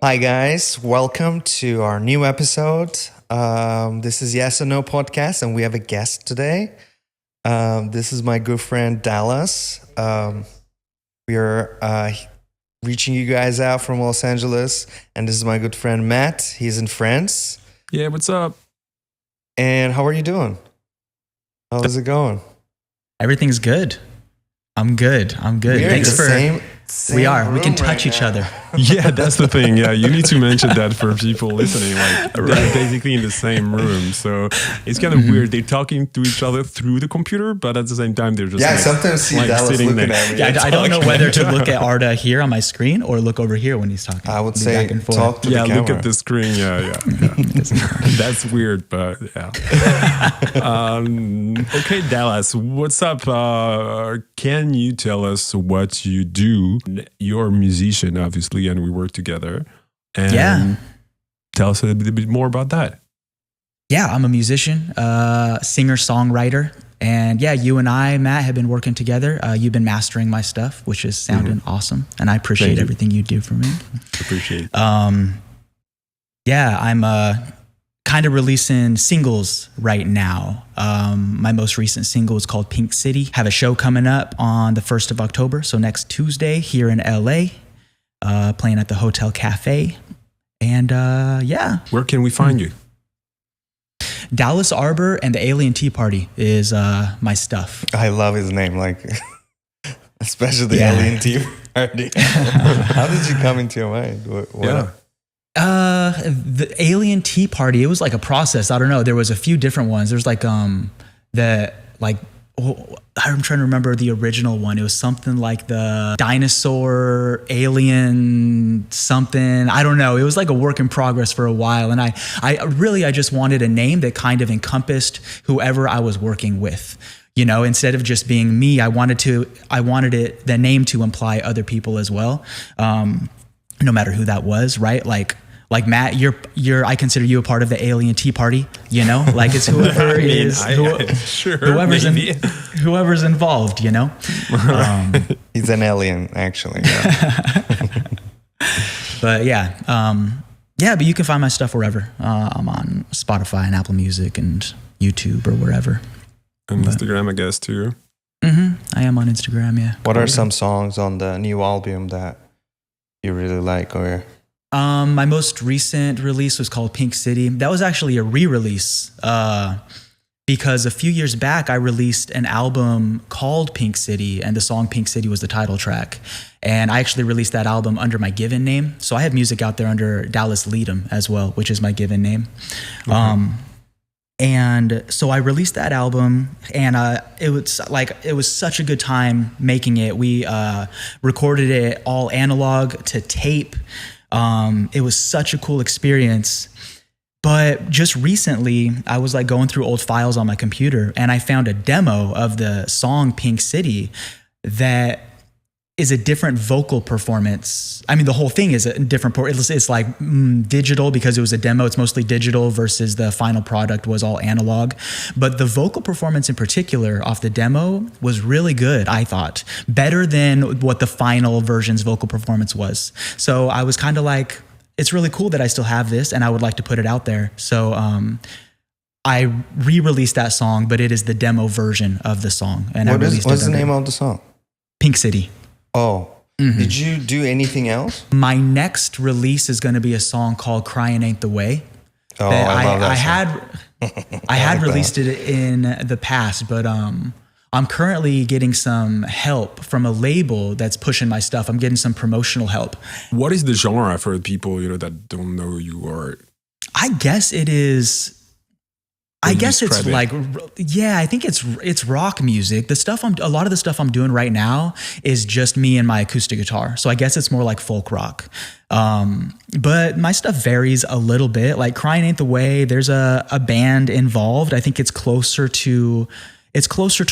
Hi, guys. Welcome to our new episode. This is Yes or No podcast, and we have a guest today. This is my good friend Dallas. We are reaching you guys out from Los Angeles, and this is my good friend Matt. He's in France. Yeah, what's up? And how are you doing? How is it going? Everything's good. I'm good. Thanks for same we are. We can touch each other. Yeah, that's the thing. Yeah, you need to mention that for people listening. Like, they're basically in the same room, so it's kind of weird. They're talking to each other through the computer, but at the same time, they're just I sometimes see Dallas looking at me. Yeah, I don't know whether to look at Arda here on my screen or look over here when he's talking. I would say back and forth. talk to the camera. Look at the screen. Yeah. That's weird, but yeah. Okay, Dallas, what's up? Can you tell us what you do? You're a musician, obviously, and we work together. And tell us a little bit more about that. Yeah, I'm a musician, singer-songwriter. And yeah, you and I, Matt, have been working together. You've been mastering my stuff, which is sounding awesome. And I appreciate everything you do for me. Appreciate it. I'm kind of releasing singles right now. My most recent single is called Pink City. Have a show coming up on the 1st of October, so next Tuesday here in LA, playing at the Hotel Cafe. And Where can we find you? Dallas Arbor and the Alien Tea Party is my stuff. I love his name, like especially the Alien Tea Party. How did you come into your mind? The Alien Tea Party, it was like a process. I don't know. There was a few different ones. There's like I'm trying to remember the original one. It was something like the dinosaur alien something. I don't know. It was like a work in progress for a while. And I just wanted a name that kind of encompassed whoever I was working with. You know, instead of just being me, I wanted the name to imply other people as well. No matter who that was, right? Like Matt, I consider you a part of the Alien Tea Party, you know? Like it's whoever whoever's involved, you know? He's an alien, actually. Yeah. But but you can find my stuff wherever. I'm on Spotify and Apple Music and YouTube or wherever. And Instagram, I guess, too. I am on Instagram, yeah. What are some songs on the new album that you really like? Or my most recent release was called Pink City. That was actually a re-release because a few years back I released an album called Pink City, and the song Pink City was the title track. And I actually released that album under my given name. So I have music out there under Dallas Leadham as well, which is my given name. And so I released that album, and it was such a good time making it. We recorded it all analog to tape. It was such a cool experience. But just recently, I was like going through old files on my computer, and I found a demo of the song Pink City that is a different vocal performance. I mean, the whole thing is a different, it's like digital because it was a demo. It's mostly digital versus the final product was all analog. But the vocal performance in particular off the demo was really good, I thought. Better than what the final version's vocal performance was. So I was kind of like, it's really cool that I still have this and I would like to put it out there. So I re-released that song, but it is the demo version of the song. And what's the name of the song? Pink City. Oh, did you do anything else? My next release is going to be a song called "Crying Ain't the Way." Oh, I love that song. I had released it in the past, but I'm currently getting some help from a label that's pushing my stuff. I'm getting some promotional help. What is the genre for people that don't know who you are? I guess it is. I guess it's like, I think it's rock music. A lot of the stuff I'm doing right now is just me and my acoustic guitar. So I guess it's more like folk rock. But my stuff varies a little bit. Like Crying Ain't the Way, there's a band involved. I think it's closer to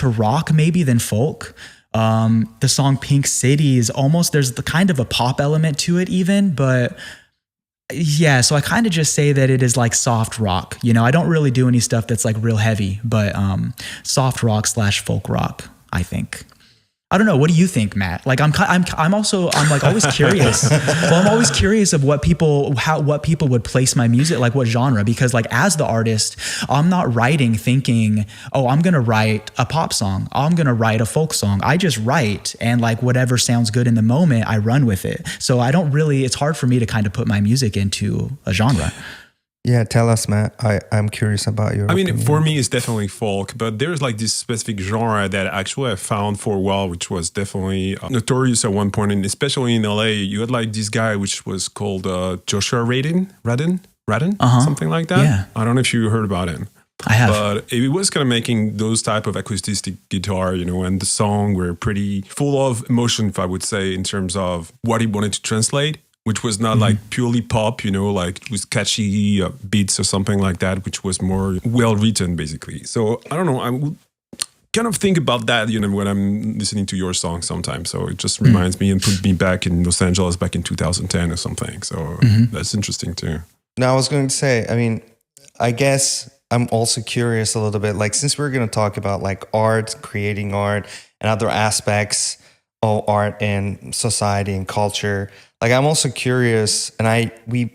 rock maybe than folk. The song Pink City is there's the kind of a pop element to it even, but yeah, so I kind of just say that it is like soft rock. You know, I don't really do any stuff that's like real heavy, but soft rock / folk rock, I think. I don't know. What do you think, Matt? Like, I'm like always curious. Well, I'm always curious of what people would place my music, like what genre, because like as the artist, I'm not writing thinking, oh, I'm going to write a pop song. I'm going to write a folk song. I just write, and like whatever sounds good in the moment, I run with it. So it's hard for me to kind of put my music into a genre. Yeah, tell us, Matt. I'm curious about your opinion. For me, it's definitely folk, but there's like this specific genre that actually I found for a while, which was definitely notorious at one point, and especially in LA, you had like this guy which was called Joshua Radin, something like that. Yeah. I don't know if you heard about him. I have. But it was kind of making those type of acoustic guitar, and the song were pretty full of emotion, if I would say, in terms of what he wanted to translate, which was not like purely pop, like it was catchy beats or something like that, which was more well written, basically. So I don't know, I would kind of think about that, when I'm listening to your song sometimes. So it just reminds me and put me back in Los Angeles back in 2010 or something. So that's interesting too. Now, I was going to say, I guess I'm also curious a little bit, like since we're going to talk about like art, creating art, and other aspects of art in society and culture. Like I'm also curious, and we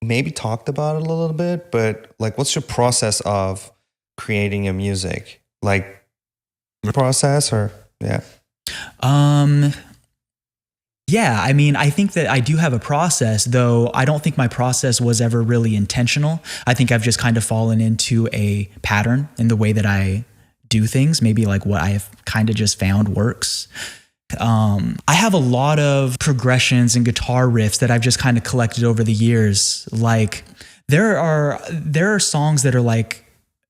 maybe talked about it a little bit, but like, what's your process of creating a music? Like process or yeah. Yeah, I think that I do have a process, though I don't think my process was ever really intentional. I think I've just kind of fallen into a pattern in the way that I do things, maybe like what I've kind of just found works. I have a lot of progressions and guitar riffs that I've just kind of collected over the years. Like there are songs that are like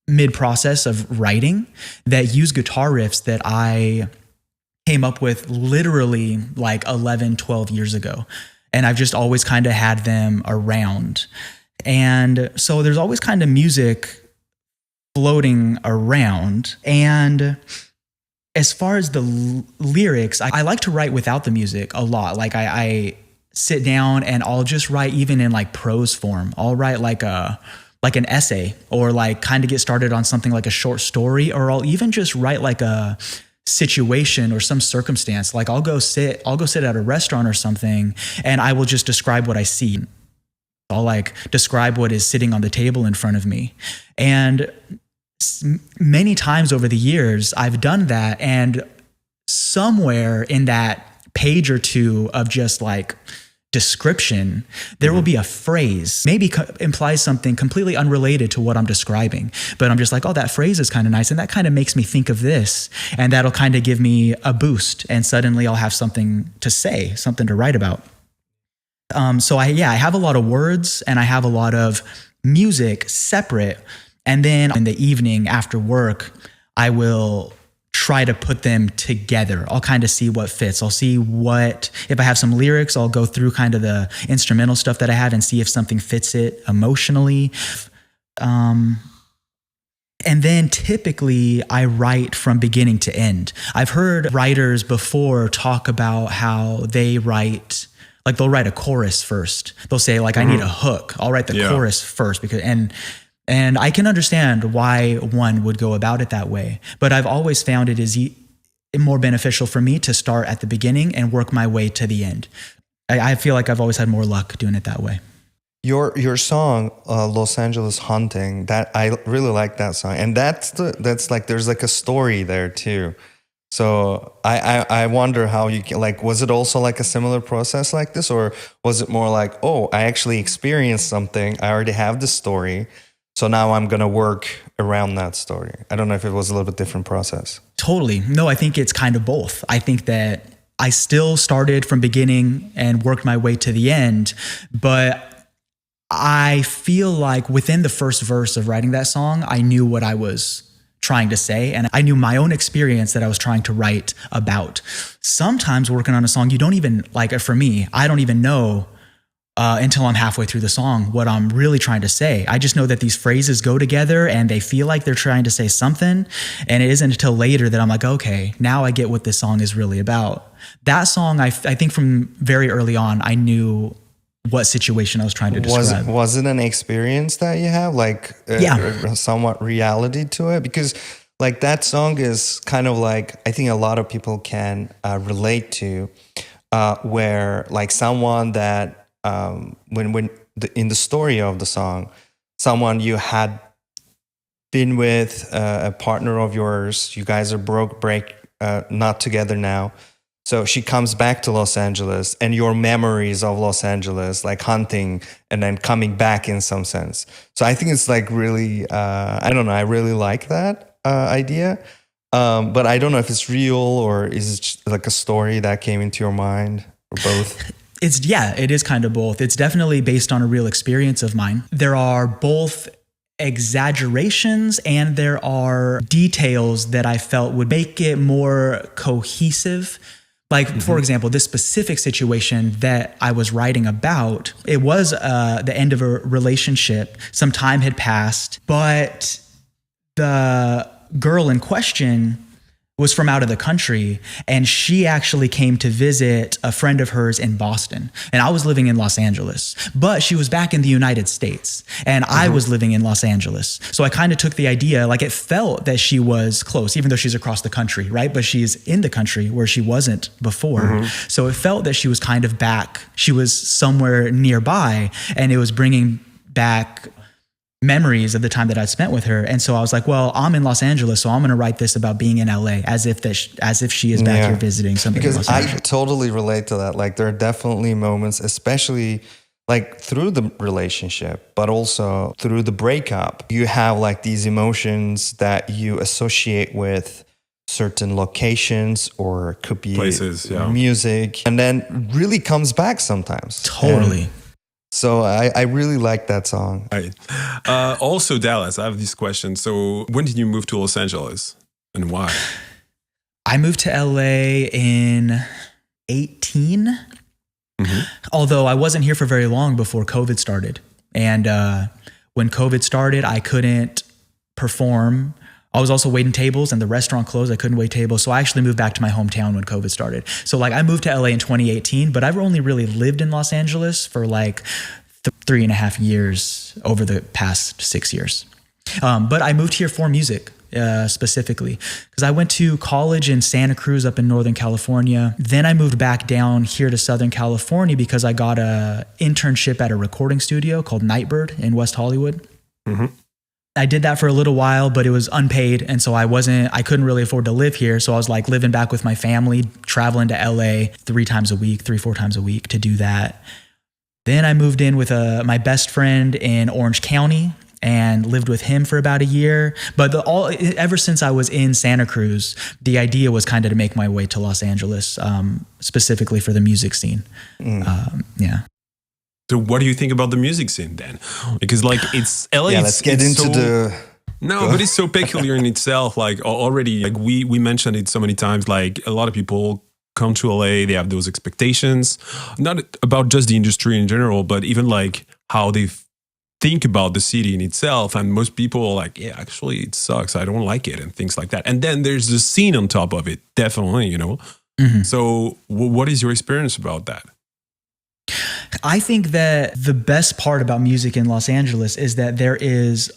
mid-process of writing that use guitar riffs that I came up with literally like 11, 12 years ago. And I've just always kind of had them around. And so there's always kind of music floating around. And as far as the lyrics, I like to write without the music a lot. Like I sit down and I'll just write even in like prose form. I'll write like an essay, or like kind of get started on something like a short story, or I'll even just write like a situation or some circumstance. Like I'll go sit at a restaurant or something, and I will just describe what I see. I'll like describe what is sitting on the table in front of me. And many times over the years, I've done that, and somewhere in that page or two of just like description, there will be a phrase, maybe implies something completely unrelated to what I'm describing. But I'm just like, oh, that phrase is kind of nice, and that kind of makes me think of this, and that'll kind of give me a boost, and suddenly I'll have something to say, something to write about. So I have a lot of words and I have a lot of music separate. And then in the evening after work, I will try to put them together. I'll kind of see what fits. I'll see if I have some lyrics, I'll go through kind of the instrumental stuff that I have and see if something fits it emotionally. And then typically I write from beginning to end. I've heard writers before talk about how they write, like they'll write a chorus first. They'll say like, I need a hook. I'll write the chorus first and I can understand why one would go about it that way. But I've always found it is more beneficial for me to start at the beginning and work my way to the end. I feel like I've always had more luck doing it that way. Your song, Los Angeles Haunting, that I really like that song. And that's like, there's like a story there too. So I wonder how you can, like, was it also like a similar process like this? Or was it more like, oh, I actually experienced something. I already have the story. So now I'm going to work around that story. I don't know if it was a little bit different process. Totally. No, I think it's kind of both. I think that I still started from beginning and worked my way to the end, but I feel like within the first verse of writing that song, I knew what I was trying to say, and I knew my own experience that I was trying to write about. Sometimes working on a song, you don't even, like for me, I don't even know until I'm halfway through the song what I'm really trying to say. I just know that these phrases go together and they feel like they're trying to say something, and it isn't until later that I'm like, okay, now I get what this song is really about. That song, I think from very early on, I knew what situation I was trying to describe. Was it an experience that you have, like somewhat reality to it? Because like that song is kind of like, I think a lot of people can relate to, where like someone that in the story of the song, someone you had been with, a partner of yours, you guys are not together now. So she comes back to Los Angeles, and your memories of Los Angeles, like hunting and then coming back in some sense. So I think it's like really, I don't know, I really like that idea. But I don't know if it's real or is it just like a story that came into your mind, or both? It is kind of both. It's definitely based on a real experience of mine. There are both exaggerations and there are details that I felt would make it more cohesive. Like, for example, this specific situation that I was writing about, it was the end of a relationship. Some time had passed, but the girl in question was from out of the country, and she actually came to visit a friend of hers in Boston. And I was living in Los Angeles, but she was back in the United States, and I was living in Los Angeles. So I kind of took the idea, like it felt that she was close, even though she's across the country, right? But she's in the country where she wasn't before. So it felt that she was kind of back. She was somewhere nearby, and it was bringing back memories of the time that I'd spent with her. And so I was like, well, I'm in Los Angeles, so I'm going to write this about being in LA as if she is back here visiting something. Because I totally relate to that. Like there are definitely moments, especially like through the relationship, but also through the breakup, you have like these emotions that you associate with certain locations, or could be places, music, and then really comes back sometimes. Totally. So I really like that song. Right. Also, Dallas, I have this question. So when did you move to Los Angeles and why? I moved to LA in 18. Although I wasn't here for very long before COVID started. And when COVID started, I couldn't perform. I was also waiting tables, and the restaurant closed. I couldn't wait tables. So I actually moved back to my hometown when COVID started. So like I moved to LA in 2018, but I've only really lived in Los Angeles for like 3.5 years over the past 6 years. But I moved here for music specifically because I went to college in Santa Cruz up in Northern California. Then I moved back down here to Southern California because I got an internship at a recording studio called Nightbird in West Hollywood. I did that for a little while, but it was unpaid. And so I couldn't really afford to live here. So I was like living back with my family, traveling to LA 4 times a week to do that. Then I moved in with my best friend in Orange County and lived with him for about a year. But ever since I was in Santa Cruz, the idea was kind of to make my way to Los Angeles, specifically for the music scene. So what do you think about the music scene then? Because like it's LA. Let's get into but it's so peculiar in itself. Like already, like we mentioned it so many times. Like a lot of people come to LA, they have those expectations, not about just the industry in general, but even like how they think about the city in itself. And most people are like, yeah, actually it sucks. I don't like it and things like that. And then there's the scene on top of it, definitely, you know? So what is your experience about that? I think that the best part about music in Los Angeles is that there is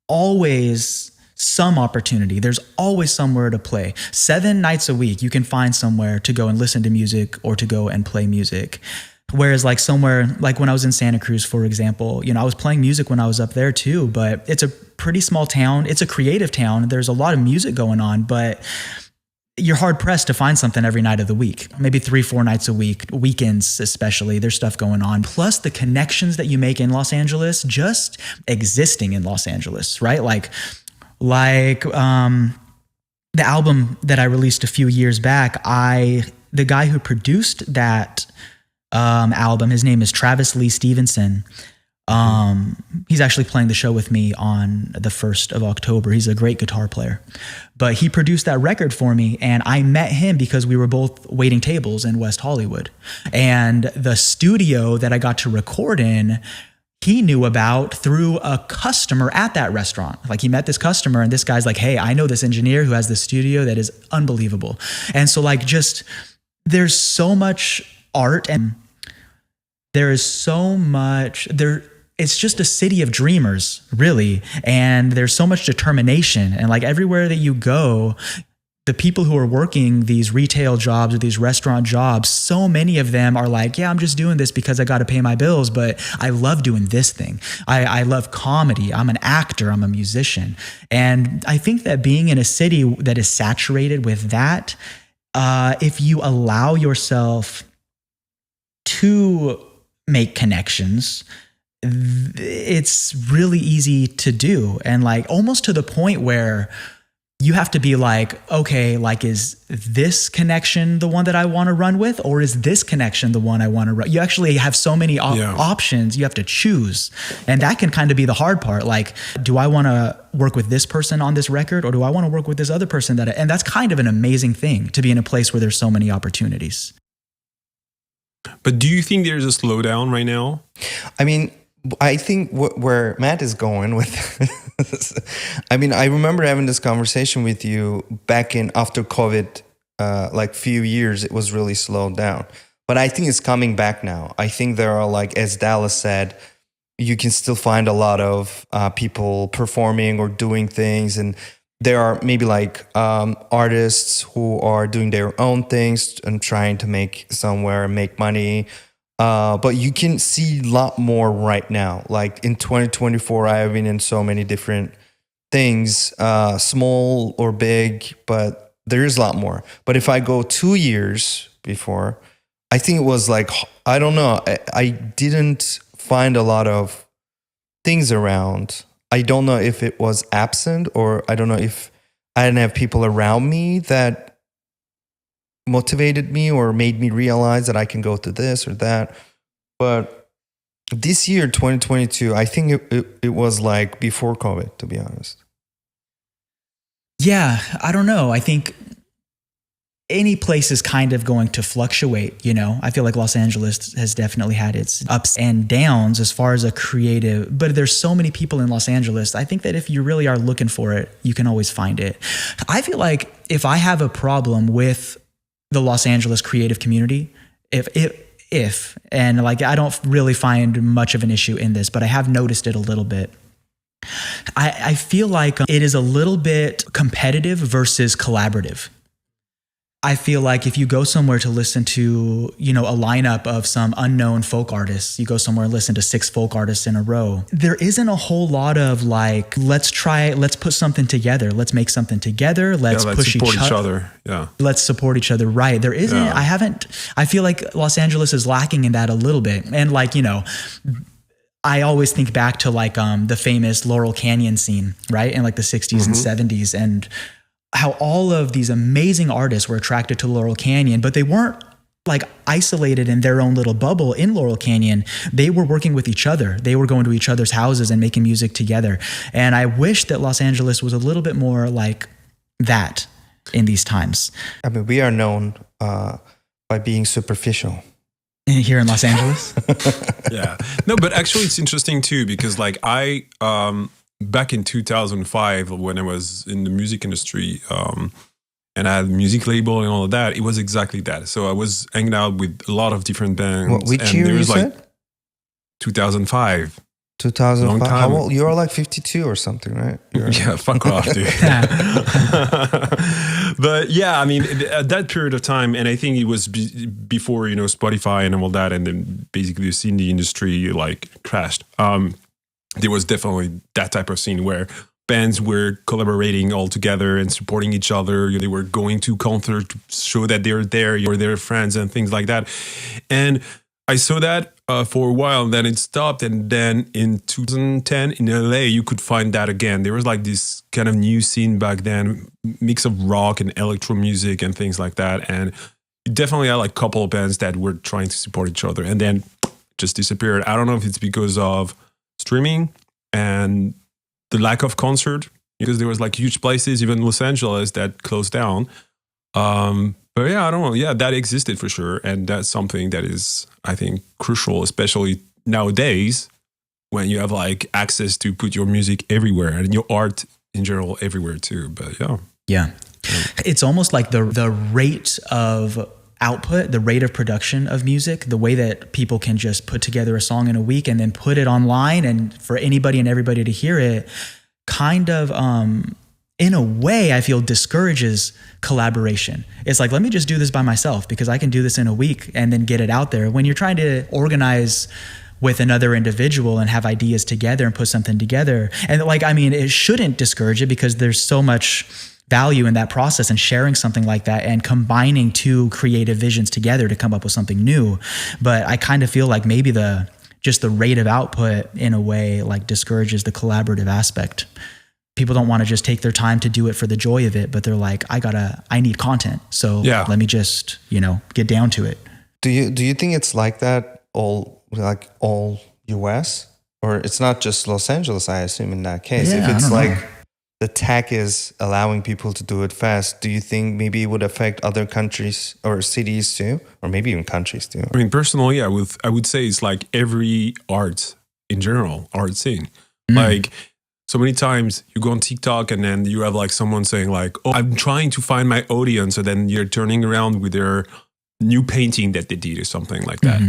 always some opportunity. There's always somewhere to play. 7 nights a week, you can find somewhere to go and listen to music or to go and play music. Whereas like somewhere, like when I was in Santa Cruz, for example, I was playing music when I was up there too, but it's a pretty small town. It's a creative town. There's a lot of music going on, but you're hard pressed to find something every night of the week, maybe 3-4 nights a week, weekends especially, there's stuff going on. Plus the connections that you make in Los Angeles, just existing in Los Angeles, right? Like the album that I released a few years back, the guy who produced that album, his name is Travis Lee Stevenson. He's actually playing the show with me on the 1st of October. He's a great guitar player, but he produced that record for me. And I met him because we were both waiting tables in West Hollywood, and the studio that I got to record in, he knew about through a customer at that restaurant. Like he met this customer and this guy's like, hey, I know this engineer who has this studio that is unbelievable. And so like, there's so much art and there is so much it's just a city of dreamers, really. And there's so much determination. And like everywhere that you go, the people who are working these retail jobs or these restaurant jobs, so many of them are like, yeah, I'm just doing this because I got to pay my bills, but I love doing this thing. I love comedy. I'm an actor. I'm a musician. And I think that being in a city that is saturated with that, if you allow yourself to make connections, it's really easy to do. And like almost to the point where you have to be like, okay, like, is this connection the one that I want to run with? Or is this connection the one I want to run? You actually have so many options. You have to choose. And that can kind of be the hard part. Like, do I want to work with this person on this record? Or do I want to work with this other person? And that's kind of an amazing thing, to be in a place where there's so many opportunities. But do you think there's a slowdown right now? I mean, I think where Matt is going with I mean, I remember having this conversation with you back in after COVID, like few years, it was really slowed down. But I think it's coming back now. I think there are, like, as Dallas said, you can still find a lot of people performing or doing things. And there are maybe like artists who are doing their own things and trying to make somewhere, make money. But you can see a lot more right now. Like in 2024, I have been in so many different things, small or big, but there is a lot more. But if I go 2 years before, I think it was like, I don't know, I didn't find a lot of things around. I don't know if it was absent, or I don't know if I didn't have people around me that motivated me or made me realize that I can go to this or that. But this year, 2022, I think it was like before COVID, to be honest. Yeah, I don't know. I think any place is kind of going to fluctuate, you know. I feel like Los Angeles has definitely had its ups and downs as far as a creative, but there's so many people in Los Angeles. I think that if you really are looking for it, you can always find it. I feel like if I have a problem with the Los Angeles creative community, if and like, I don't really find much of an issue in this, but I have noticed it a little bit. I feel like it is a little bit competitive versus collaborative. I feel like if you go somewhere to listen to, you know, a lineup of some unknown folk artists, you go somewhere and listen to 6 folk artists in a row, there isn't a whole lot of like, let's put something together. Let's make something together. Let's push support each other. Yeah. Let's support each other. Right. There isn't, I feel like Los Angeles is lacking in that a little bit. And like, you know, I always think back to like the famous Laurel Canyon scene, right? In like the 60s and 70s, and how all of these amazing artists were attracted to Laurel Canyon, but they weren't like isolated in their own little bubble in Laurel Canyon. They were working with each other. They were going to each other's houses and making music together. And I wish that Los Angeles was a little bit more like that in these times. I mean, we are known by being superficial. Here in Los Angeles? Yeah. No, but actually it's interesting too, because like back in 2005, when I was in the music industry, and I had a music label and all of that, it was exactly that. So I was hanging out with a lot of different bands. Which year you said? 2005. 2005. How old? You are like 52 or something, right? Yeah, fuck off, dude. But yeah, I mean, at that period of time, and I think it was before, you know, Spotify and all that, and then basically the scene, the industry like crashed. There was definitely that type of scene where bands were collaborating all together and supporting each other. They were going to concerts to show that they're there, you're their friends and things like that. And I saw that for a while, and then it stopped. And then in 2010 in LA, you could find that again. There was like this kind of new scene back then, mix of rock and electro music and things like that. And you definitely had like a couple of bands that were trying to support each other, and then just disappeared. I don't know if it's because of streaming and the lack of concert, because there was like huge places, even Los Angeles, that closed down. But yeah, I don't know. Yeah, that existed for sure. And that's something that is, I think, crucial, especially nowadays when you have like access to put your music everywhere and your art in general everywhere too. But yeah. Yeah. It's almost like the rate of output, the rate of production of music, the way that people can just put together a song in a week and then put it online and for anybody and everybody to hear it, kind of, in a way, I feel discourages collaboration. It's like, let me just do this by myself because I can do this in a week and then get it out there. When you're trying to organize with another individual and have ideas together and put something together, and like, I mean, it shouldn't discourage it because there's so much value in that process and sharing something like that and combining two creative visions together to come up with something new. But I kind of feel like maybe just the rate of output in a way like discourages the collaborative aspect. People don't want to just take their time to do it for the joy of it, but they're like, I need content. So let me just, get down to it. Do you think it's like that all US? Or it's not just Los Angeles, I assume, in that case. Yeah, if it's like the tech is allowing people to do it fast, do you think maybe it would affect other countries or cities too? Or maybe even countries too? I mean, personally, I would say it's like every art in general, art scene. Like, so many times you go on TikTok and then you have like someone saying like, oh, I'm trying to find my audience. And then you're turning around with their new painting that they did or something like that.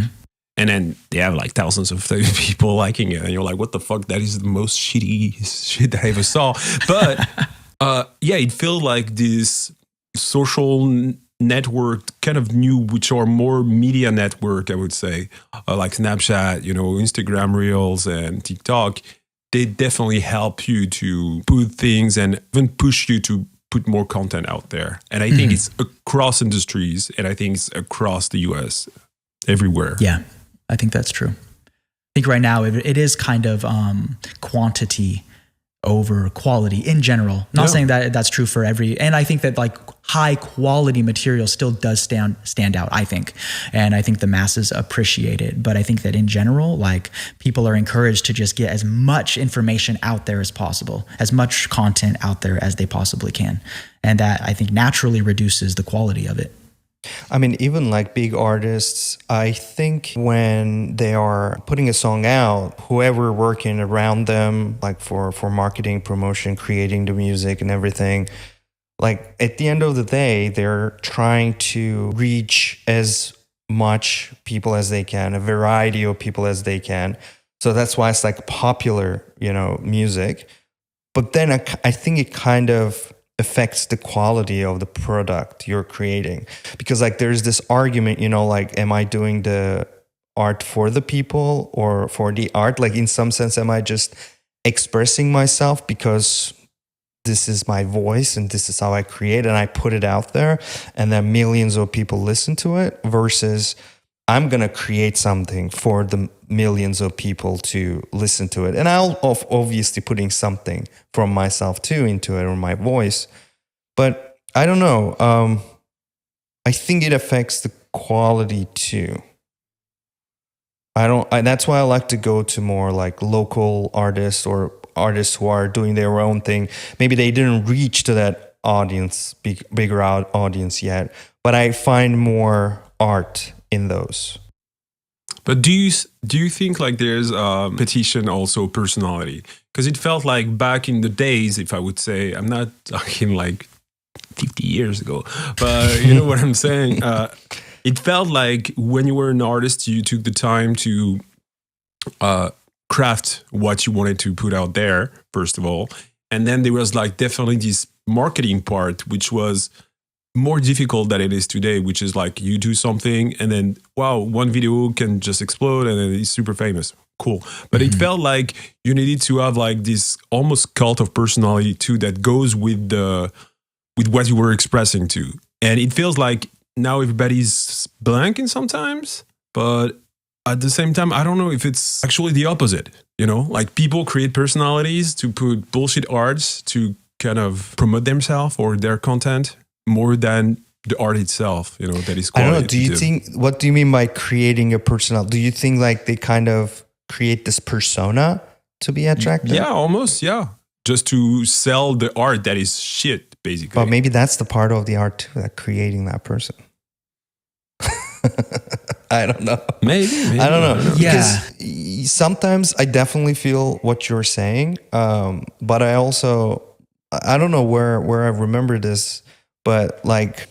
And then they have like thousands of people liking it. And you're like, what the fuck? That is the most shitty shit I ever saw. But it felt like this social network kind of new, which are more media network, I would say, like Snapchat, Instagram Reels and TikTok. They definitely help you to put things and even push you to put more content out there. And I think it's across industries, and I think it's across the US, everywhere. Yeah, I think that's true. I think right now it is kind of quantity over quality in general. Not saying that that's true for and I think that like high quality material still does stand out, I think. And I think the masses appreciate it. But I think that in general, like people are encouraged to just get as much information out there as possible, as much content out there as they possibly can. And that I think naturally reduces the quality of it. I mean, even like big artists, I think when they are putting a song out, whoever working around them, like for marketing, promotion, creating the music and everything, like at the end of the day, they're trying to reach as much people as they can, a variety of people as they can. So that's why it's like popular, music. But then I think it kind of affects the quality of the product you're creating, because like there's this argument, like, am I doing the art for the people or for the art? Like in some sense, am I just expressing myself because this is my voice and this is how I create and I put it out there and then millions of people listen to it, versus I'm going to create something for the millions of people to listen to it. And I'll obviously putting something from myself too into it, or my voice. But I don't know. I think it affects the quality too. That's why I like to go to more like local artists or artists who are doing their own thing. Maybe they didn't reach to that audience, bigger audience yet, but I find more art in those. But do you think like there's a petition also personality? Because it felt like back in the days, if I would say, I'm not talking like 50 years ago, but you know what I'm saying? It felt like when you were an artist, you took the time to craft what you wanted to put out there, first of all. And then there was like definitely this marketing part, which was more difficult than it is today, which is like you do something and then, wow, one video can just explode and then it's super famous. Cool. But it felt like you needed to have like this almost cult of personality too that goes with what you were expressing to. And it feels like now everybody's blanking sometimes, but at the same time, I don't know if it's actually the opposite, like people create personalities to put bullshit arts to kind of promote themselves or their content more than the art itself, that is qualitative. I don't know. What do you mean by creating a personality? Do you think like they kind of create this persona to be attractive? Yeah, almost, yeah. Just to sell the art that is shit, basically. But maybe that's the part of the art too, that creating that person. I don't know. Maybe. I don't know. Yeah. Because sometimes I definitely feel what you're saying. But I don't know where I remember this, but like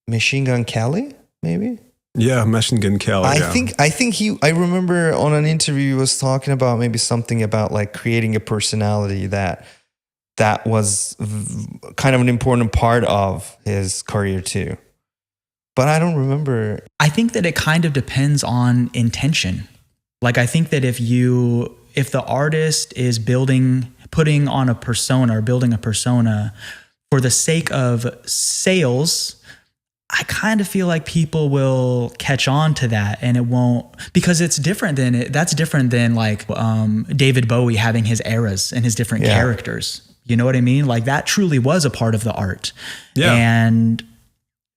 Machine Gun Kelly, maybe. Yeah, Machine Gun Kelly. I remember on an interview he was talking about maybe something about like creating a personality that was kind of an important part of his career too. But I don't remember. I think that it kind of depends on intention. Like, I think that if the artist is putting on a persona or building a persona for the sake of sales, I kind of feel like people will catch on to that, and it won't, because that's different than like David Bowie having his eras and his different characters. You know what I mean? Like, that truly was a part of the art. Yeah. And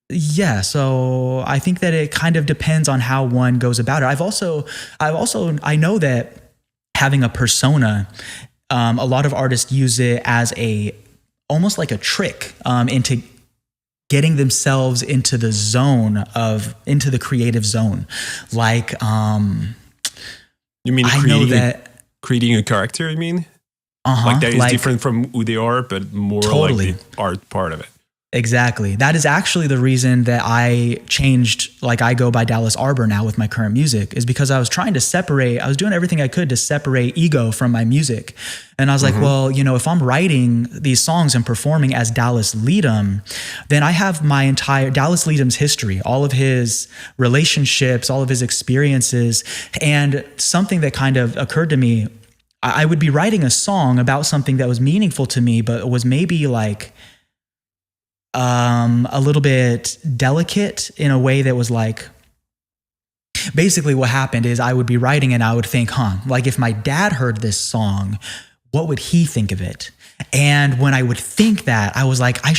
yeah, so I think that it kind of depends on how one goes about it. I know that having a persona, a lot of artists use it as almost like a trick into getting themselves into the creative zone. Like, you mean creating a character, you mean? Like that is different from who they are, but more totally. Like the art part of it. Exactly. That is actually the reason that I changed, like I go by Dallas Arbor now with my current music, is because I was doing everything I could to separate ego from my music. And I was like, well, if I'm writing these songs and performing as Dallas Leadham, then I have my entire Dallas Leadham's history, all of his relationships, all of his experiences. And something that kind of occurred to me, I would be writing a song about something that was meaningful to me, but was maybe like, a little bit delicate in a way that was like, basically what happened is I would be writing and I would think, like if my dad heard this song, what would he think of it? And when I would think that, I was like, that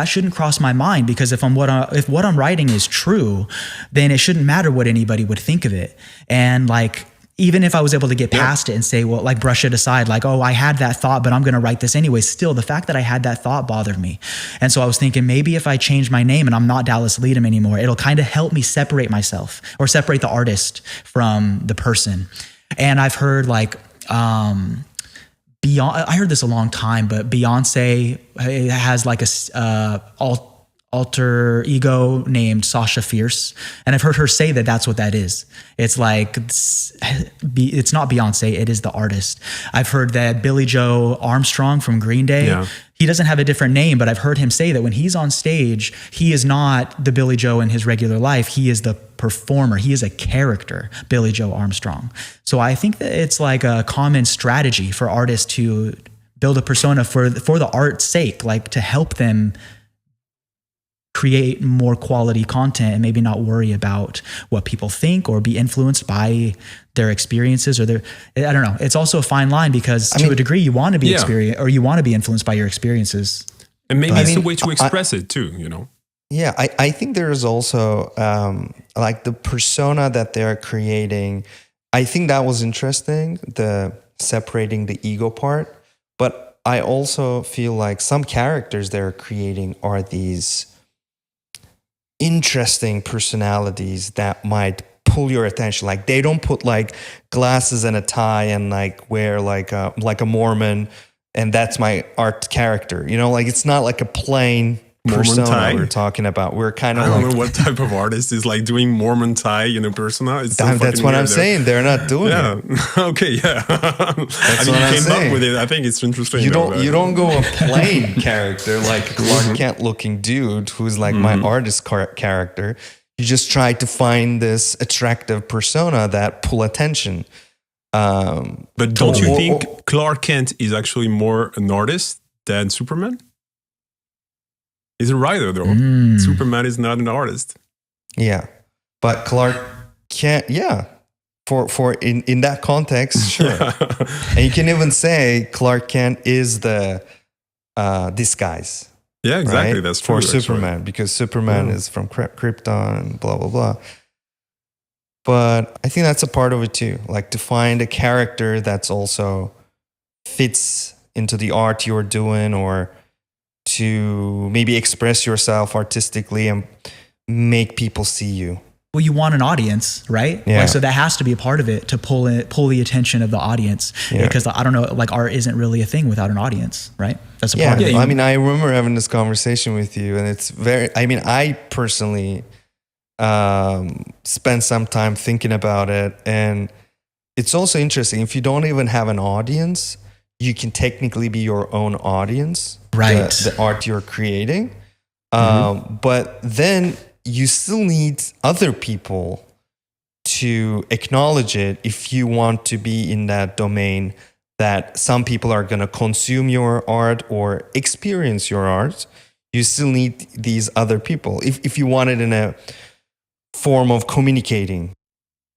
shouldn't cross my mind, because if what I'm writing is true, then it shouldn't matter what anybody would think of it. And like, even if I was able to get past it and say, well, like brush it aside, like, oh, I had that thought, but I'm going to write this anyway. Still, the fact that I had that thought bothered me. And so I was thinking, maybe if I change my name and I'm not Dallas Leadham anymore, it'll kind of help me separate myself, or separate the artist from the person. And I've heard like, I heard this a long time, but Beyonce has like alter ego named Sasha Fierce, and I've heard her say that that's what that is. It's like it's not Beyonce, it is the artist. I've heard that Billy Joe Armstrong from Green Day, he doesn't have a different name, but I've heard him say that when he's on stage, he is not the Billy Joe in his regular life. He is the performer. He is a character, Billy Joe Armstrong. So I think that it's like a common strategy for artists to build a persona for the art's sake, like to help them create more quality content and maybe not worry about what people think or be influenced by their experiences or I don't know. It's also a fine line, because to a degree you want to be you want to be influenced by your experiences. And maybe it's a way to express it too, Yeah, I think there is also like the persona that they're creating. I think that was interesting, the separating the ego part. But I also feel like some characters they're creating are these interesting personalities that might pull your attention. Like they don't put like glasses and a tie and like wear like a Mormon, and that's my art character. Like it's not like a plain persona we're talking about. We're kind of I don't know what type of artist is like doing Mormon tie in a persona. That's what I'm saying. They're not doing it. Okay, yeah. That's you came up with it. I think it's interesting. You don't go a plain character like a Clark Kent looking dude who's like my artist character. You just try to find this attractive persona that pull attention. But don't you think Clark Kent is actually more an artist than Superman? He's a writer, though. Superman is not an artist. Yeah, but Clark Kent, for in that context, sure. And you can even say Clark Kent is the disguise. Yeah, exactly. Right? That's true. For Superman, because Superman is from Krypton and blah blah blah. But I think that's a part of it too, like to find a character that's also fits into the art you're doing, or to maybe express yourself artistically and make people see you. Well, you want an audience, right? Yeah. Like, so that has to be a part of it, to pull the attention of the audience. Yeah. Because I don't know, like art isn't really a thing without an audience, right? That's a part of it. I mean, I remember having this conversation with you, and it's I personally spend some time thinking about it. And it's also interesting, if you don't even have an audience, you can technically be your own audience, right? The art you're creating. But then you still need other people to acknowledge it if you want to be in that domain that some people are going to consume your art or experience your art. You still need these other people if you want it in a form of communicating.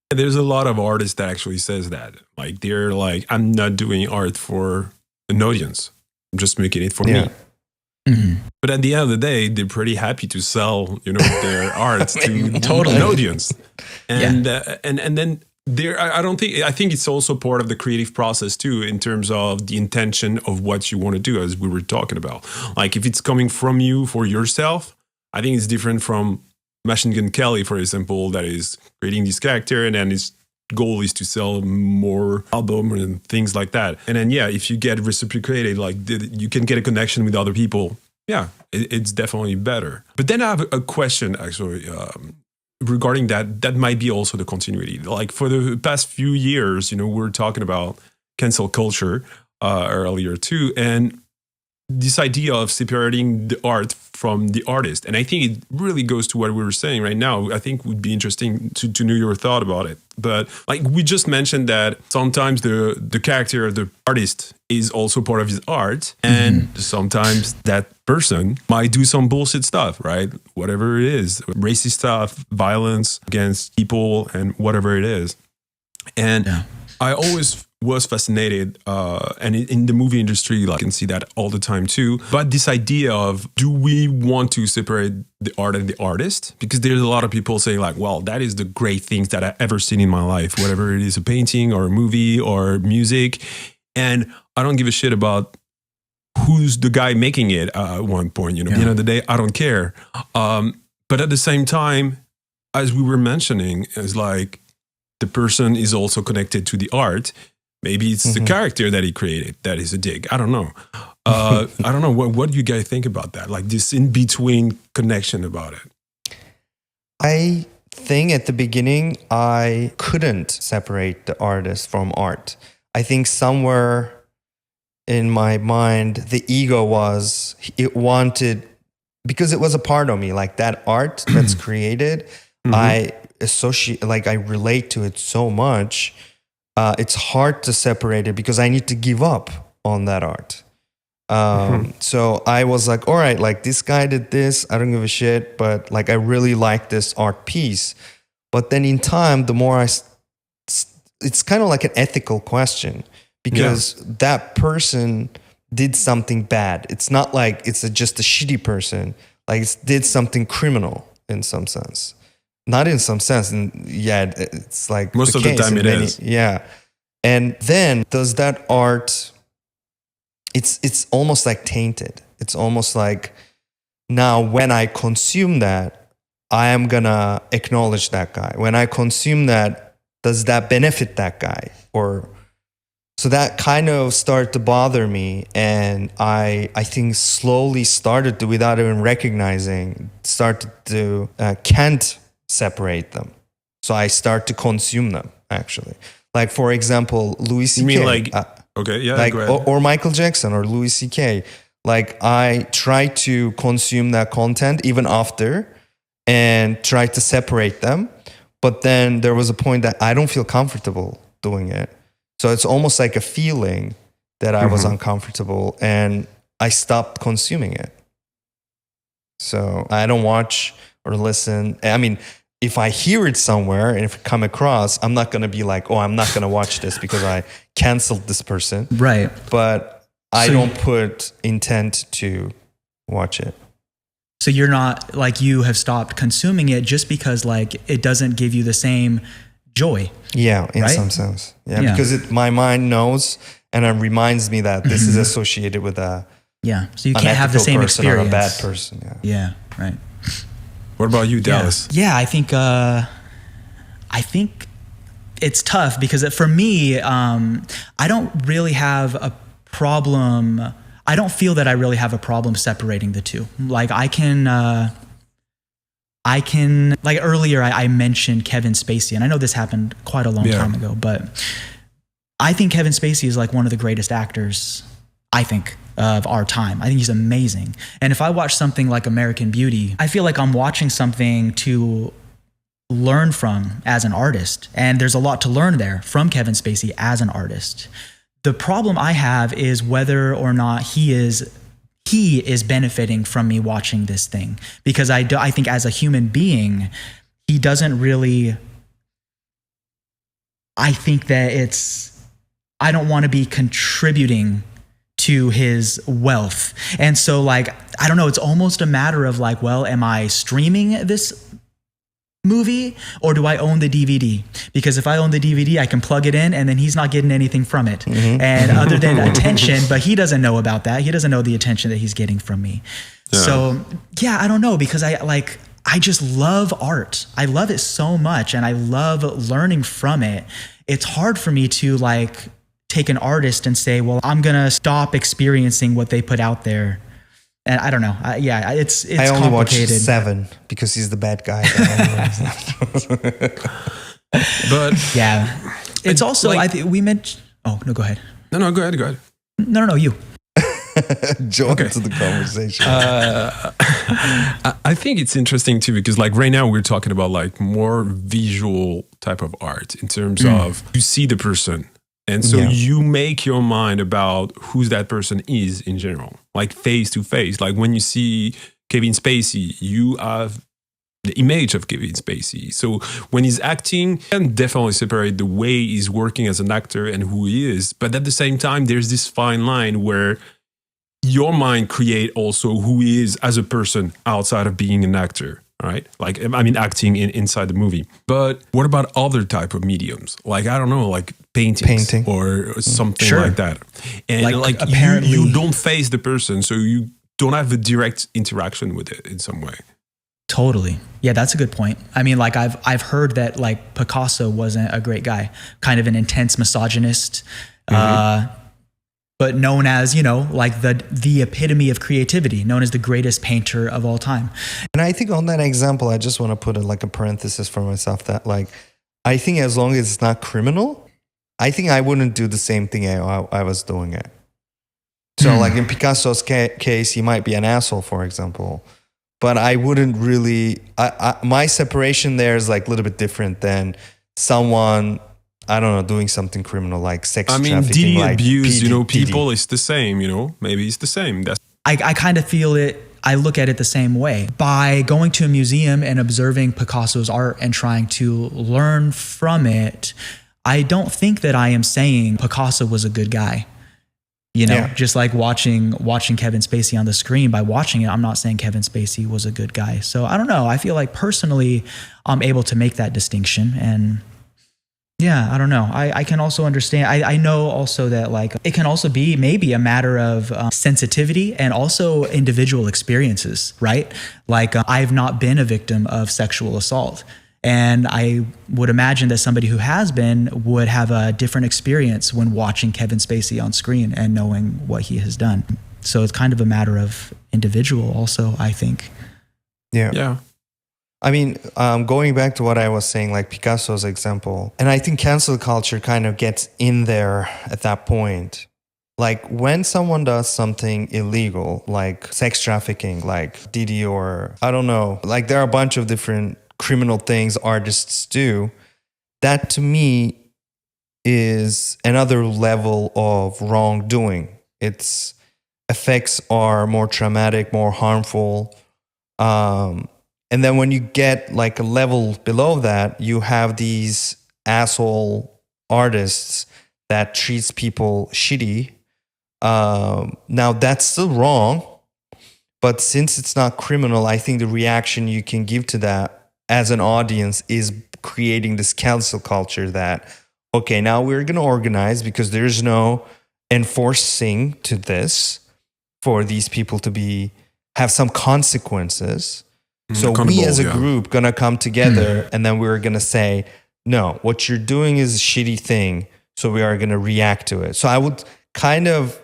There's a lot of artists that actually says that. Like, they're like, I'm not doing art for an audience. I'm just making it for me. But at the end of the day, they're pretty happy to sell, their art to an audience. And then there, I think it's also part of the creative process too, in terms of the intention of what you want to do, as we were talking about. Like, if it's coming from you for yourself, I think it's different from Machine Gun Kelly, for example, that is creating this character, and then his goal is to sell more album and things like that. And then, if you get reciprocated, like you can get a connection with other people. Yeah, it's definitely better. But then I have a question, actually, regarding that might be also the continuity. Like, for the past few years, we're talking about cancel culture earlier too, and this idea of separating the art from the artist. And I think it really goes to what we were saying right now. I think it would be interesting to know your thought about it. But like we just mentioned, that sometimes the character of the artist is also part of his art. And sometimes that person might do some bullshit stuff, right? Whatever it is, racist stuff, violence against people, and whatever it is. And I always was fascinated, and in the movie industry, like, I can see that all the time too. But this idea of, do we want to separate the art and the artist? Because there's a lot of people saying like, well, that is the great things that I've ever seen in my life, whatever it is, a painting or a movie or music. And I don't give a shit about who's the guy making it at one point. At the end of the day, I don't care. But at the same time, as we were mentioning, it's like the person is also connected to the art. Maybe it's the character that he created that is a dig. I don't know. I don't know. What do you guys think about that? Like, this in-between connection about it. I think at the beginning, I couldn't separate the artist from art. I think somewhere in my mind, the ego it wanted, because it was a part of me, like that art that's created, I associate, like I relate to it so much. It's hard to separate it because I need to give up on that art. So I was like, all right, like this guy did this, I don't give a shit, but like I really like this art piece. But then in time, the more it's kind of like an ethical question, because that person did something bad. It's not like it's just a shitty person, like it did something criminal in some sense. Not in some sense, and it's like most of the time it is. Yeah, and then does that art? It's almost like tainted. It's almost like now when I consume that, I am gonna acknowledge that guy. When I consume that, does that benefit that guy? Or so that kind of started to bother me, and I think slowly started to, without even recognizing, started to can't separate them. So I start to consume them, actually. Like, for example, Louis C.K. You mean like, okay, yeah, like, go ahead. Or Michael Jackson or Louis C.K. Like, I try to consume that content even after and try to separate them. But then there was a point that I don't feel comfortable doing it. So it's almost like a feeling that I was uncomfortable, and I stopped consuming it. So I don't watch or listen. I mean, if I hear it somewhere and if it come across, I'm not going to be like, oh, I'm not going to watch this because I canceled this person. Right. But I don't put intent to watch it. So you're not, like, you have stopped consuming it just because, like, it doesn't give you the same joy. Yeah, in right? some sense. Yeah, because my mind knows and it reminds me that this is associated with a so you can't have the same experience. Or a bad person. Yeah, right. What about you, Dallas? Yeah, I think it's tough because for me, I don't really have a problem. I don't feel that I really have a problem separating the two. Like, I can I can, like earlier, I mentioned Kevin Spacey, and I know this happened quite a long time ago, but I think Kevin Spacey is like one of the greatest actors, I think, of our time. I think he's amazing. And if I watch something like American Beauty, I feel like I'm watching something to learn from as an artist. And there's a lot to learn there from Kevin Spacey as an artist. The problem I have is whether or not he is benefiting from me watching this thing, because I think as a human being, he doesn't really. I think that I don't want to be contributing to his wealth, and so like I don't know. It's almost a matter of like, well, am I streaming this movie or do I own the DVD? Because if I own the DVD, I can plug it in and then he's not getting anything from it. And other than attention, but he doesn't know about that. He doesn't know the attention that he's getting from me. Yeah. So yeah, I don't know, because I just love art. I love it so much and I love learning from it. It's hard for me to like take an artist and say, well, I'm going to stop experiencing what they put out there. And I don't know. It's I only complicated. watched 7 because he's the bad guy. But yeah, it's also like, I think we mentioned. Oh no, go ahead. No, go ahead. No, you. Join into the conversation. I think it's interesting too, because like right now we're talking about like more visual type of art in terms of you see the person. And so you make your mind about who that person is in general, like face to face. Like when you see Kevin Spacey, you have the image of Kevin Spacey. So when he's acting, you can definitely separate the way he's working as an actor and who he is. But at the same time, there's this fine line where your mind create also who he is as a person outside of being an actor. Right? Like, I mean, acting inside the movie. But what about other type of mediums? Like, I don't know, like painting or something like that. And like apparently you don't face the person, so you don't have a direct interaction with it in some way. Totally. Yeah, that's a good point. I mean, like I've heard that like Picasso wasn't a great guy, kind of an intense misogynist, but known as, like the epitome of creativity, known as the greatest painter of all time. And I think on that example, I just want to put like a parenthesis for myself that like, I think as long as it's not criminal, I think I wouldn't do the same thing I was doing it. So like in Picasso's case, he might be an asshole, for example, but I wouldn't really, my separation there is like a little bit different than someone, I don't know, doing something criminal like sex trafficking. Diddy like abuse, people, it's the same, maybe it's the same. I kind of feel it. I look at it the same way. By going to a museum and observing Picasso's art and trying to learn from it, I don't think that I am saying Picasso was a good guy. Just like watching Kevin Spacey on the screen, by watching it, I'm not saying Kevin Spacey was a good guy. So I don't know. I feel like personally, I'm able to make that distinction. And yeah, I don't know. I can also understand. I know also that like it can also be maybe a matter of sensitivity and also individual experiences, right? Like I've not been a victim of sexual assault. And I would imagine that somebody who has been would have a different experience when watching Kevin Spacey on screen and knowing what he has done. So it's kind of a matter of individual also, I think. Yeah. I mean, going back to what I was saying, like Picasso's example, and I think cancel culture kind of gets in there at that point. Like when someone does something illegal, like sex trafficking, like Diddy, or I don't know, like there are a bunch of different criminal things artists do, that to me is another level of wrongdoing. Its effects are more traumatic, more harmful. And then when you get like a level below that, you have these asshole artists that treats people shitty. Now that's still wrong, but since it's not criminal, I think the reaction you can give to that as an audience is creating this cancel culture that, okay, now we're going to organize because there's no enforcing to this for these people to have some consequences. So we as a group gonna come together and then we're gonna say, no, what you're doing is a shitty thing. So we are gonna react to it. So I would kind of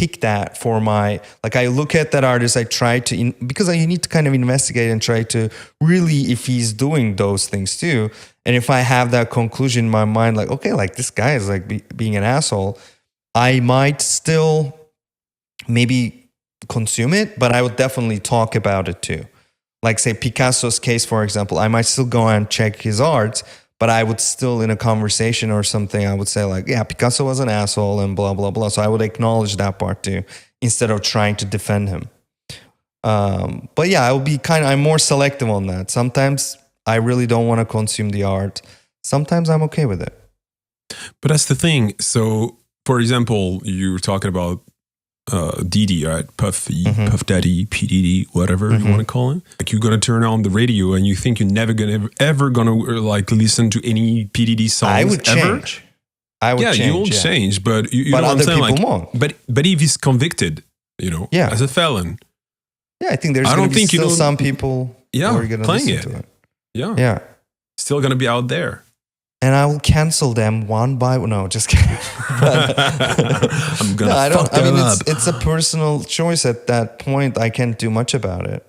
pick that for my, like I look at that artist, I try to, because you need to kind of investigate and try to really, if he's doing those things too. And if I have that conclusion in my mind, like, okay, like this guy is like being an asshole, I might still maybe consume it, but I would definitely talk about it too. Like say Picasso's case, for example, I might still go and check his art, but I would still in a conversation or something, I would say like, yeah, Picasso was an asshole and blah, blah, blah. So I would acknowledge that part too, instead of trying to defend him. But yeah, I would be I'm more selective on that. Sometimes I really don't want to consume the art. Sometimes I'm okay with it. But that's the thing. So for example, you were talking about Diddy, right? Puff Daddy, P-diddy, whatever you want to call him. Like you're gonna turn on the radio and you think you're never gonna ever gonna like listen to any P-diddy songs. I would change. You will change, but you know what I'm saying? Like, won't. But if he's convicted, you know, as a felon, I think there's gonna be still some people who are gonna playing listen to it. Yeah, still gonna be out there. And I will cancel them one by one. No, just kidding. I'm gonna fuck them up. It's a personal choice at that point. I can't do much about it.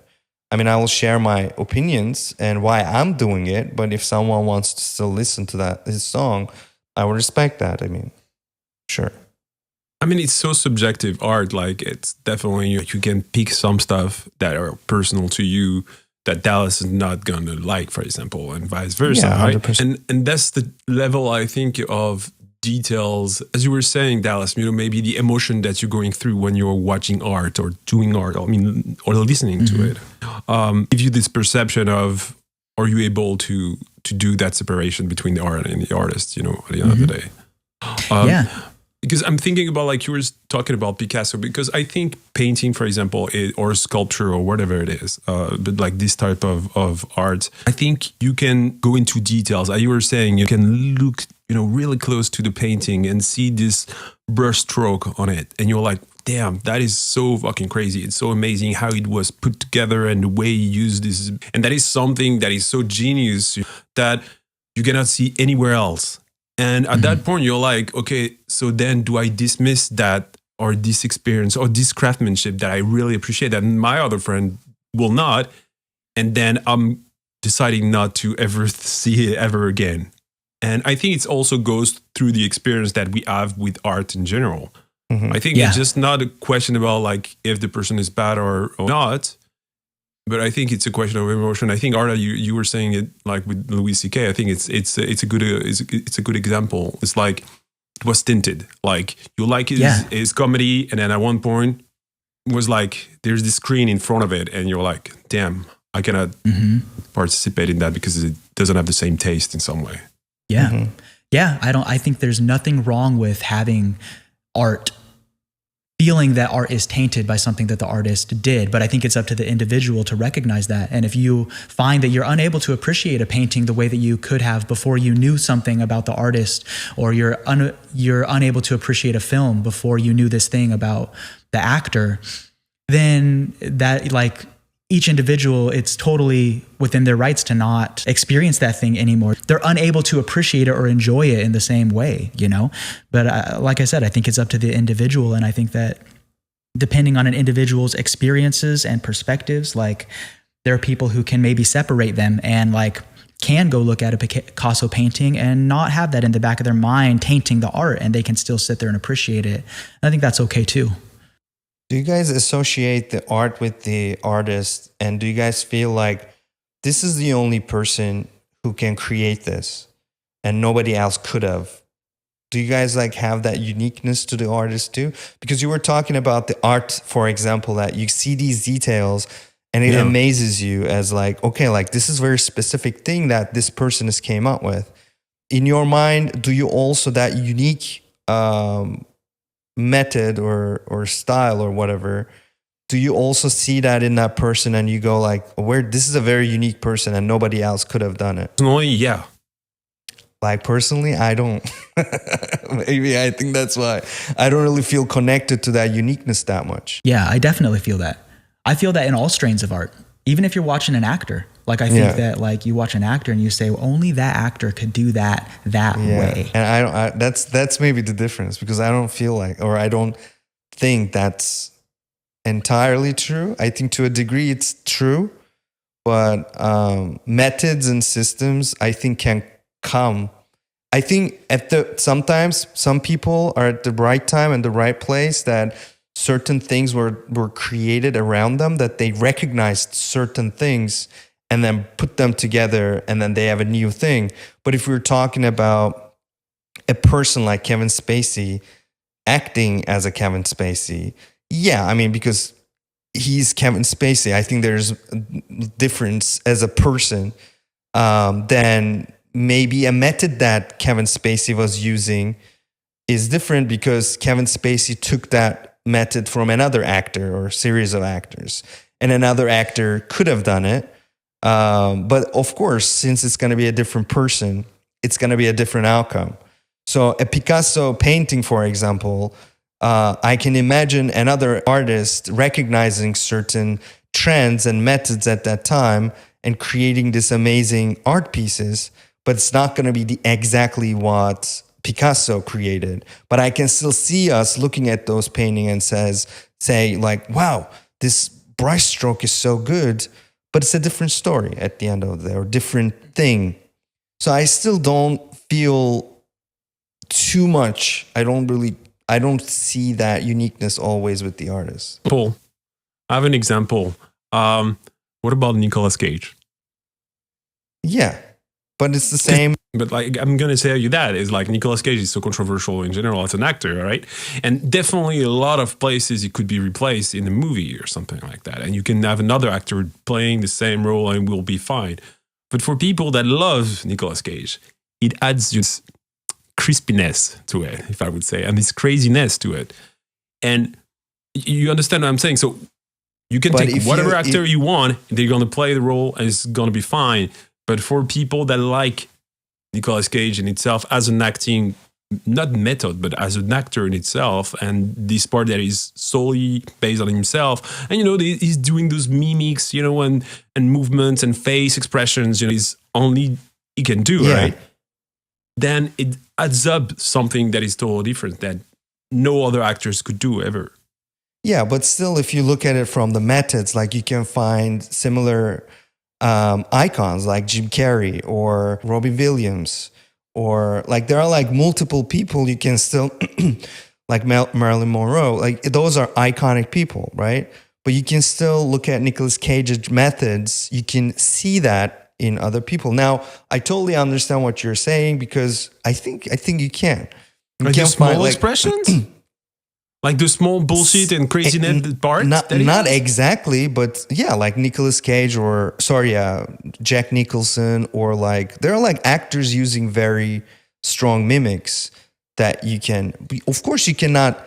I mean, I will share my opinions and why I'm doing it. But if someone wants to still listen to his song, I will respect that. I mean, sure. I mean, it's so subjective art. Like, it's definitely, you can pick some stuff that are personal to you that Dallas is not going to like, for example, and vice versa, right? And that's the level, I think, of details. As you were saying, Dallas, you know, maybe the emotion that you're going through when you're watching art or doing art, or listening to it. Give you this perception of, are you able to do that separation between the art and the artist, you know, at the end of the day? Because I'm thinking about, like you were talking about Picasso, because I think painting, for example, or sculpture or whatever it is, but like this type of art, I think you can go into details. As you were saying, you can look, you know, really close to the painting and see this brush stroke on it. And you're like, damn, that is so fucking crazy. It's so amazing how it was put together and the way he used this. And that is something that is so genius that you cannot see anywhere else. And at that point, you're like, okay, so then do I dismiss that or this experience or this craftsmanship that I really appreciate that my other friend will not? And then I'm deciding not to ever see it ever again. And I think it also goes through the experience that we have with art in general. I think it's just not a question about like if the person is bad or not. But I think it's a question of emotion. I think Arda, you were saying it like with Louis C.K. I think it's a good example. It's like it was tinted. Like you like his comedy, and then at one point it was like there's this screen in front of it, and you're like, damn, I cannot participate in that because it doesn't have the same taste in some way. Yeah, I think there's nothing wrong with having art. Feeling that art is tainted by something that the artist did. But I think it's up to the individual to recognize that. And if you find that you're unable to appreciate a painting the way that you could have before you knew something about the artist, or you're unable to appreciate a film before you knew this thing about the actor, then that, like, each individual, it's totally within their rights to not experience that thing anymore. They're unable to appreciate it or enjoy it in the same way, you know? But like I said, I think it's up to the individual. And I think that depending on an individual's experiences and perspectives, like there are people who can maybe separate them and like can go look at a Picasso painting and not have that in the back of their mind tainting the art, and they can still sit there and appreciate it. And I think that's okay too. Do you guys associate the art with the artist? And do you guys feel like this is the only person who can create this and nobody else could have? Do you guys like have that uniqueness to the artist too? Because you were talking about the art, for example, that you see these details and it amazes you as like, okay, like this is a very specific thing that this person has came up with. In your mind, do you also that unique method or style or whatever, do you also see that in that person and you go like, this is a very unique person and nobody else could have done it? Personally, yeah. Like personally, I don't. Maybe I think that's why I don't really feel connected to that uniqueness that much. Yeah, I definitely feel that. I feel that in all strains of art, even if you're watching an actor. Like I think that like you watch an actor and you say, well, only that actor could do that way. And that's maybe the difference, because I don't feel like, or I don't think that's entirely true. I think to a degree it's true, but methods and systems I think can come. I think sometimes some people are at the right time and the right place, that certain things were created around them, that they recognized certain things and then put them together and then they have a new thing. But if we're talking about a person like Kevin Spacey acting as a Kevin Spacey, yeah, I mean, because he's Kevin Spacey, I think there's a difference as a person than maybe a method that Kevin Spacey was using is different, because Kevin Spacey took that method from another actor or series of actors, and another actor could have done it. But of course, since it's going to be a different person, it's going to be a different outcome. So a Picasso painting, for example, I can imagine another artist recognizing certain trends and methods at that time and creating this amazing art pieces, but it's not going to be exactly what Picasso created. But I can still see us looking at those paintings and say like, wow, this brush stroke is so good, but it's a different story at the end of the day, or different thing. So I still don't feel too much. I don't see that uniqueness always with the artist. Paul, I have an example. What about Nicolas Cage? Yeah, but it's the same. But like, I'm going to tell you that is like Nicolas Cage is so controversial in general as an actor, right? And definitely a lot of places it could be replaced in a movie or something like that. And you can have another actor playing the same role and will be fine. But for people that love Nicolas Cage, it adds this crispiness to it, if I would say, and this craziness to it. And you understand what I'm saying? So you can take whatever actor you want, they're going to play the role and it's going to be fine. But for people that like Nicolas Cage in itself as an acting, not method, but as an actor in itself, and this part that is solely based on himself, and he's doing those mimics, and movements and face expressions, is only he can do, right? Then it adds up something that is totally different that no other actors could do ever. Yeah, but still, if you look at it from the methods, like you can find similar icons like Jim Carrey or Robbie Williams, or like there are like multiple people you can still like Marilyn Monroe, like those are iconic people, right? But you can still look at Nicolas Cage's methods. You can see that in other people. Now, I totally understand what you're saying, because I think you can. You like can small find, expressions? Like the small bullshit and craziness part? Not exactly, but yeah, like Nicolas Cage or, Jack Nicholson, or like, there are like actors using very strong mimics that you can, of course you cannot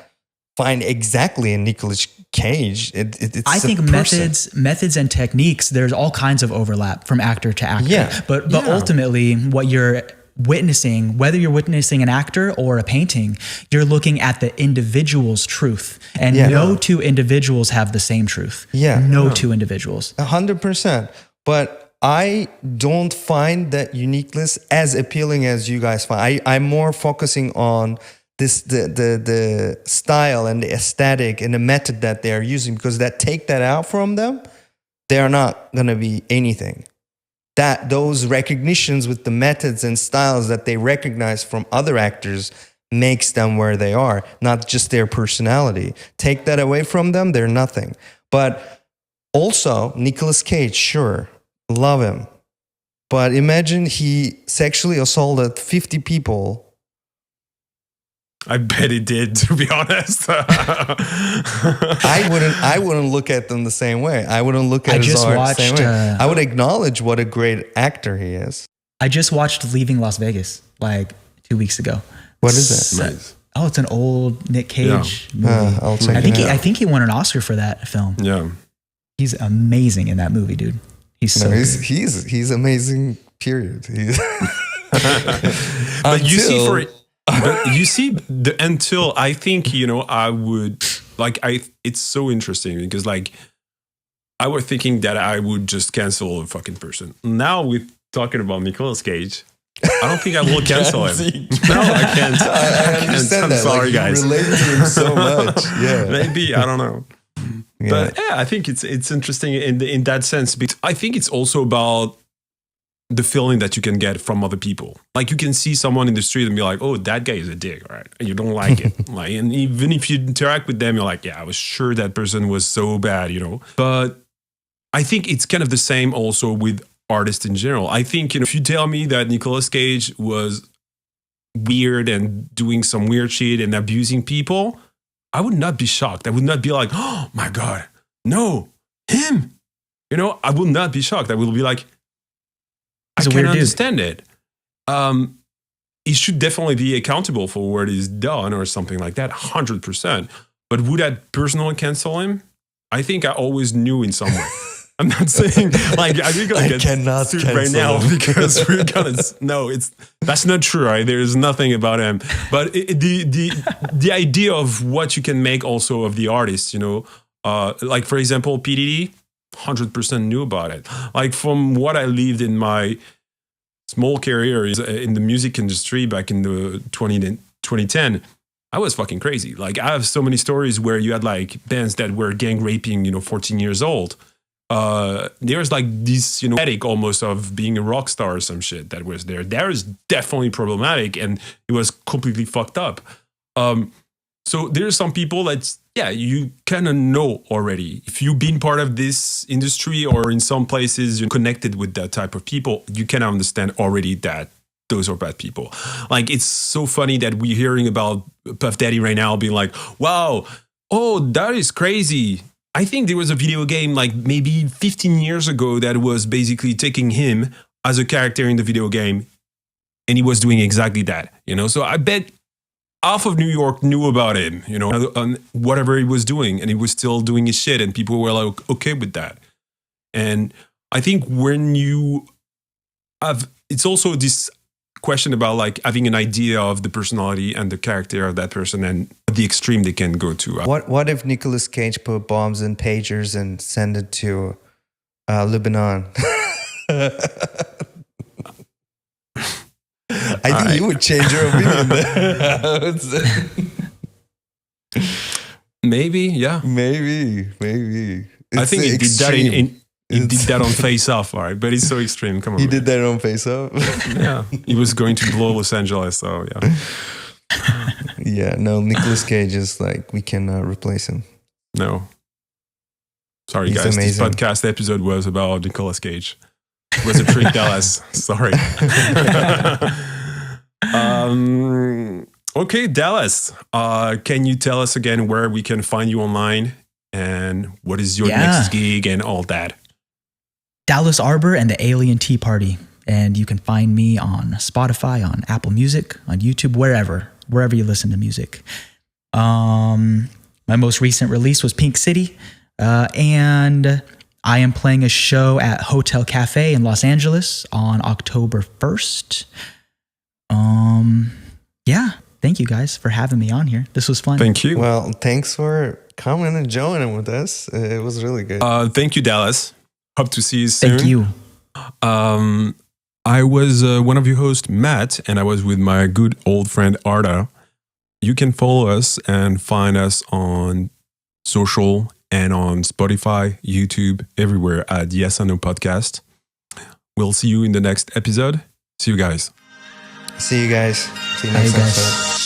find exactly in Nicolas Cage. I think methods and techniques, there's all kinds of overlap from actor to actor. Yeah. But ultimately what you're witnessing, whether you're witnessing an actor or a painting, you're looking at the individual's truth. And no two individuals have the same truth. Yeah. No two individuals. 100%. But I don't find that uniqueness as appealing as you guys find. I'm more focusing on this the style and the aesthetic and the method that they are using, because take that out from them, they are not going to be anything. That those recognitions with the methods and styles that they recognize from other actors makes them where they are, not just their personality. Take that away from them, they're nothing. But also, Nicolas Cage, sure, love him. But imagine he sexually assaulted 50 people. I bet he did, to be honest. I wouldn't look at them the same way. I wouldn't look at his art the same way. I would acknowledge what a great actor he is. I just watched Leaving Las Vegas like 2 weeks ago. What is it? Nice. Oh, it's an old Nick Cage movie. I'll check it out. I think he won an Oscar for that film. Yeah. He's amazing in that movie, dude. He's so good. He's amazing, period. But you see, until I think, I would it's so interesting, because like I was thinking that I would just cancel a fucking person. Now with talking about Nicolas Cage, I don't think I will cancel him. No, I can't. I understand I'm that. sorry, like, guys. You relate to him so much. Yeah. Maybe, I don't know. Yeah. But yeah, I think it's interesting in that sense. But I think it's also about the feeling that you can get from other people. Like you can see someone in the street and be like, "Oh, that guy is a dick," right? And you don't like it. Like, and even if you interact with them, you're like, "Yeah, I was sure that person was so bad," you know. But I think it's kind of the same also with artists in general. I think, you know, if you tell me that Nicolas Cage was weird and doing some weird shit and abusing people, I would not be shocked. I would not be like, "Oh my God, no, him." You know, I will not be shocked. I will be like, I can understand it. He should definitely be accountable for what he's done or something like that, 100%. But would I personally cancel him? I think I always knew in some way. I'm not saying like I'm gonna get sued right now because we're gonna. No, that's not true. Right? There's nothing about him. But the idea of what you can make also of the artist, you know, like for example, P-diddy. 100% knew about it. Like from what I lived in my small career in the music industry back in the 2010, I was fucking crazy. Like I have so many stories where you had like bands that were gang raping, you know, 14 years old. There's like this, you know, ethic almost of being a rock star or some shit that was there. That is definitely problematic and it was completely fucked up. So there's some people that, yeah, you kind of know already. If you've been part of this industry or in some places you're connected with that type of people, you can understand already that those are bad people. Like, it's so funny that we're hearing about Puff Daddy right now being like, wow, oh, that is crazy. I think there was a video game like maybe 15 years ago that was basically taking him as a character in the video game. And he was doing exactly that, you know? So I bet half of New York knew about him, you know, on whatever he was doing, and he was still doing his shit, and people were like, okay with that. And I think when you have, it's also this question about like having an idea of the personality and the character of that person and the extreme they can go to. What if Nicolas Cage put bombs in pagers and send it to Lebanon? I think you would change your opinion there. Maybe, yeah. Maybe. I think he did that he did that on Face Off, all right? But it's so extreme. Come on. He did that on Face Off? Yeah. He was going to blow Los Angeles, so yeah. Yeah, no, Nicolas Cage is like, we cannot replace him. No. Sorry, He's guys. amazing. This podcast episode was about Nicolas Cage. It was a trick, Dallas. Sorry. Okay, Dallas. Can you tell us again where we can find you online and what is your next gig and all that? Dallas Arbor and the Alien Tea Party. And you can find me on Spotify, on Apple Music, on YouTube, wherever you listen to music. My most recent release was Pink City. And I am playing a show at Hotel Cafe in Los Angeles on October 1st. Yeah. Thank you guys for having me on here. This was fun. Thank you. Well, thanks for coming and joining with us. It was really good. Thank you, Dallas. Hope to see you soon. Thank you. I was one of your hosts, Matt, and I was with my good old friend, Arda. You can follow us and find us on social and on Spotify, YouTube, everywhere at Yes or No Podcast. We'll see you in the next episode. See you guys. See you guys. See you Bye, next guys. episode.